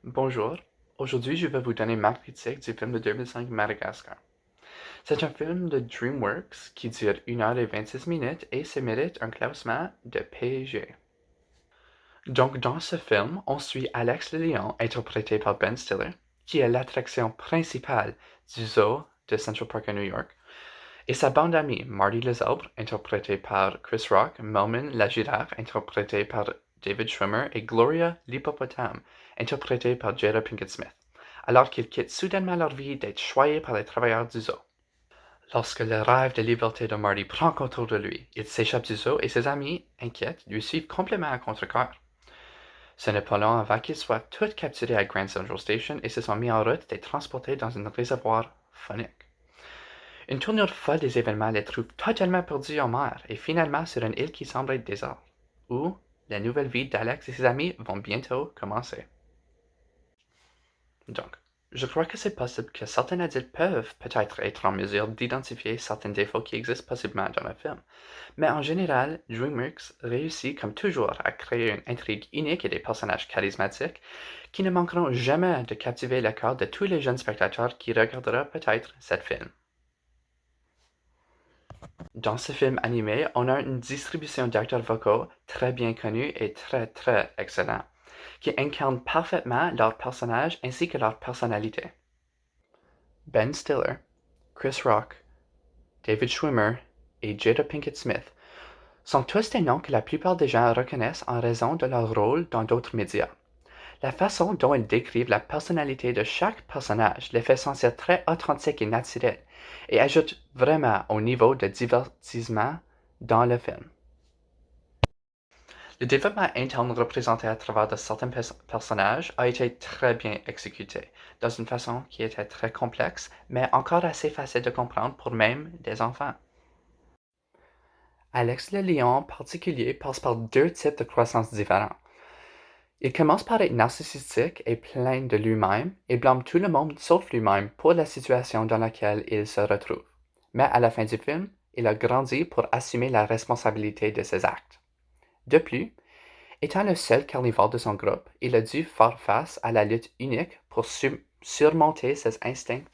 Bonjour, aujourd'hui je vais vous donner ma critique du film de 2005 Madagascar. C'est un film de DreamWorks qui dure 1h26 et se mérite un classement de PG. Donc dans ce film, on suit Alex le lion, interprété par Ben Stiller, qui est l'attraction principale du zoo de Central Park à New York, et sa bande amie Marty le zèbre, interprété par Chris Rock, Melman la girafe, interprété par David Schwimmer, et Gloria l'hippopotame, interprétée par Jada Pinkett Smith, alors qu'ils quittent soudainement leur vie d'être choyés par les travailleurs du zoo. Lorsque le rêve de liberté de Marty prend contrôle de lui, il s'échappe du zoo et ses amis, inquiets, lui suivent complètement à contre-cœur. Ce n'est pas long avant qu'ils soient tous capturés à Grand Central Station et se sont mis en route d'être transportés dans un réservoir phonique. Une tournure folle des événements les trouve totalement perdus en mer et finalement sur une île qui semble être déserte, où la nouvelle vie d'Alex et ses amis vont bientôt commencer. Donc, je crois que c'est possible que certains adultes peuvent peut-être être en mesure d'identifier certains défauts qui existent possiblement dans le film, mais en général, DreamWorks réussit comme toujours à créer une intrigue unique et des personnages charismatiques qui ne manqueront jamais de captiver le cœur de tous les jeunes spectateurs qui regarderont peut-être ce film. Dans ce film animé, on a une distribution d'acteurs vocaux très bien connus et très excellents, qui incarnent parfaitement leurs personnages ainsi que leur personnalité. Ben Stiller, Chris Rock, David Schwimmer et Jada Pinkett Smith sont tous des noms que la plupart des gens reconnaissent en raison de leur rôle dans d'autres médias. La façon dont ils décrivent la personnalité de chaque personnage les fait sentir très authentiques et naturels et ajoute vraiment au niveau de divertissement dans le film. Le développement interne représenté à travers de certains personnages a été très bien exécuté, dans une façon qui était très complexe, mais encore assez facile de comprendre pour même des enfants. Alex le lion en particulier passe par deux types de croissance différents. Il commence par être narcissique et plein de lui-même et blâme tout le monde sauf lui-même pour la situation dans laquelle il se retrouve. Mais à la fin du film, il a grandi pour assumer la responsabilité de ses actes. De plus, étant le seul carnivore de son groupe, il a dû faire face à la lutte unique pour surmonter ses instincts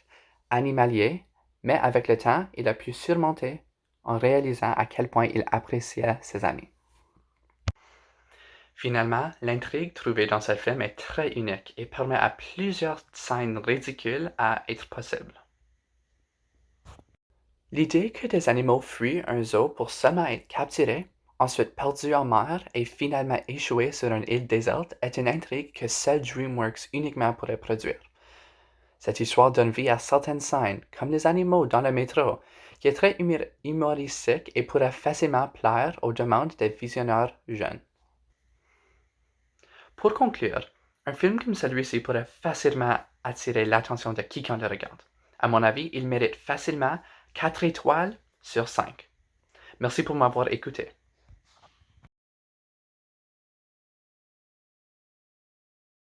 animaliers, mais avec le temps, il a pu surmonter en réalisant à quel point il appréciait ses amis. Finalement, l'intrigue trouvée dans ce film est très unique et permet à plusieurs scènes ridicules à être possibles. L'idée que des animaux fuient un zoo pour seulement être capturés, ensuite perdus en mer et finalement échoués sur une île déserte est une intrigue que seul DreamWorks uniquement pourrait produire. Cette histoire donne vie à certaines scènes, comme les animaux dans le métro, qui est très humoristique et pourrait facilement plaire aux demandes des visionneurs jeunes. Pour conclure, un film comme celui-ci pourrait facilement attirer l'attention de quiconque le regarde. À mon avis, il mérite facilement 4 étoiles sur 5. Merci pour m'avoir écouté.